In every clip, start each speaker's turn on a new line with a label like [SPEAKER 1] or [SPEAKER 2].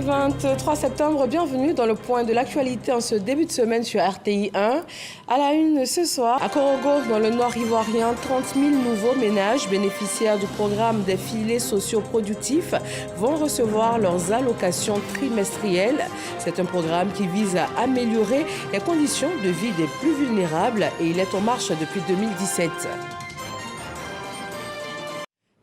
[SPEAKER 1] 23 septembre, bienvenue dans le point de l'actualité en ce début de semaine sur RTI 1. À la une ce soir, à Korogo, dans le nord ivoirien, 30 000 nouveaux ménages bénéficiaires du programme des filets socio-productifs vont recevoir leurs allocations trimestrielles. C'est un programme qui vise à améliorer les conditions de vie des plus vulnérables et il est en marche depuis 2017.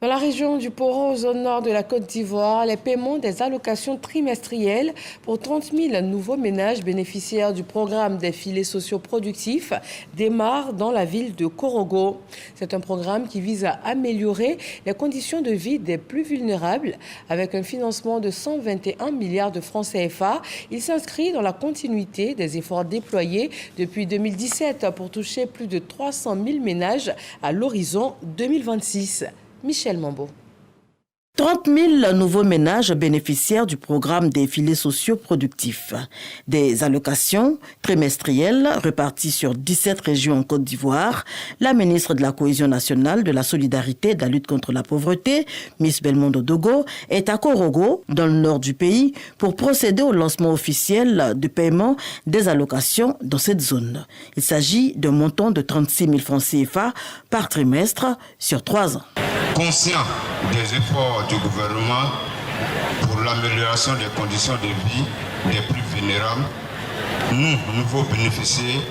[SPEAKER 1] Dans la région du Poro, zone nord de la Côte d'Ivoire, les paiements des allocations trimestrielles pour 30 000 nouveaux ménages bénéficiaires du programme des filets socio-productifs démarrent dans la ville de Korogo. C'est un programme qui vise à améliorer les conditions de vie des plus vulnérables. Avec un financement de 121 milliards de francs CFA, il s'inscrit dans la continuité des efforts déployés depuis 2017 pour toucher plus de 300 000 ménages à l'horizon 2026. Michel Mambo.
[SPEAKER 2] 30 000 nouveaux ménages bénéficiaires du programme des filets socio-productifs. Des allocations trimestrielles réparties sur 17 régions en Côte d'Ivoire. La ministre de la Cohésion nationale, de la solidarité et de la lutte contre la pauvreté, Miss Belmondo Dogo, est à Korogo, dans le nord du pays, pour procéder au lancement officiel du paiement des allocations dans cette zone. Il s'agit d'un montant de 36 000 francs CFA par trimestre sur 3 ans.
[SPEAKER 3] Conscient des efforts du gouvernement pour l'amélioration des conditions de vie des plus vulnérables, nous, nouveaux bénéficiaires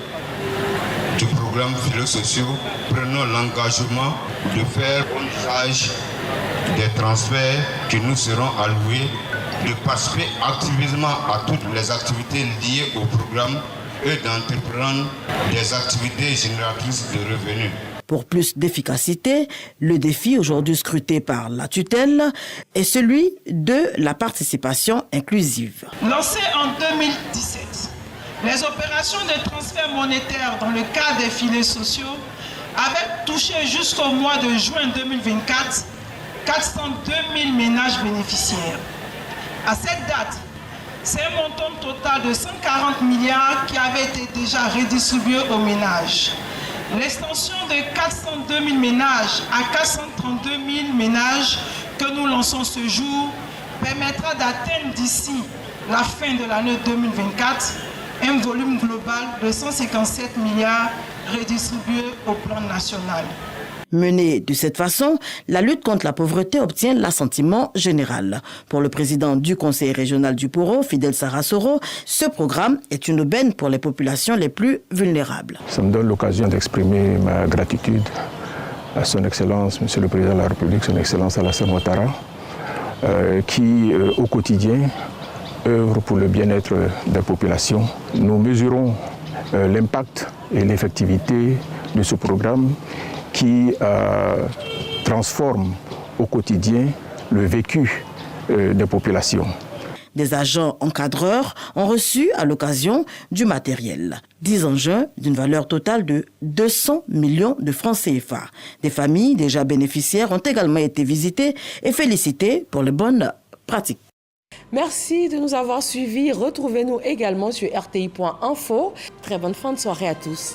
[SPEAKER 3] du programme filets sociaux, prenons l'engagement de faire usage des transferts qui nous seront alloués, de participer activement à toutes les activités liées au programme et d'entreprendre des activités génératrices de revenus.
[SPEAKER 2] Pour plus d'efficacité, le défi aujourd'hui scruté par la tutelle est celui de la participation inclusive.
[SPEAKER 4] Lancé en 2017, les opérations de transfert monétaire dans le cadre des filets sociaux avaient touché jusqu'au mois de juin 2024 402 000 ménages bénéficiaires. À cette date, c'est un montant total de 140 milliards qui avait été déjà redistribué aux ménages. L'extension de 402 000 ménages à 432 000 ménages que nous lançons ce jour permettra d'atteindre d'ici la fin de l'année 2024 un volume global de 157 milliards redistribués au plan national.
[SPEAKER 2] Menée de cette façon, la lutte contre la pauvreté obtient l'assentiment général. Pour le président du Conseil régional du Poro, Fidel Sarasoro, ce programme est une aubaine pour les populations les plus vulnérables.
[SPEAKER 5] Ça me donne l'occasion d'exprimer ma gratitude à son Excellence, Monsieur le Président de la République, son Excellence Alassane Ouattara, qui au quotidien œuvre pour le bien-être des populations. Nous mesurons l'impact et l'effectivité de ce programme qui transforme au quotidien le vécu des populations.
[SPEAKER 2] Des agents encadreurs ont reçu à l'occasion du matériel. 10 engins d'une valeur totale de 200 millions de francs CFA. Des familles déjà bénéficiaires ont également été visitées et félicitées pour les bonnes pratiques.
[SPEAKER 1] Merci de nous avoir suivis. Retrouvez-nous également sur rti.info. Très bonne fin de soirée à tous.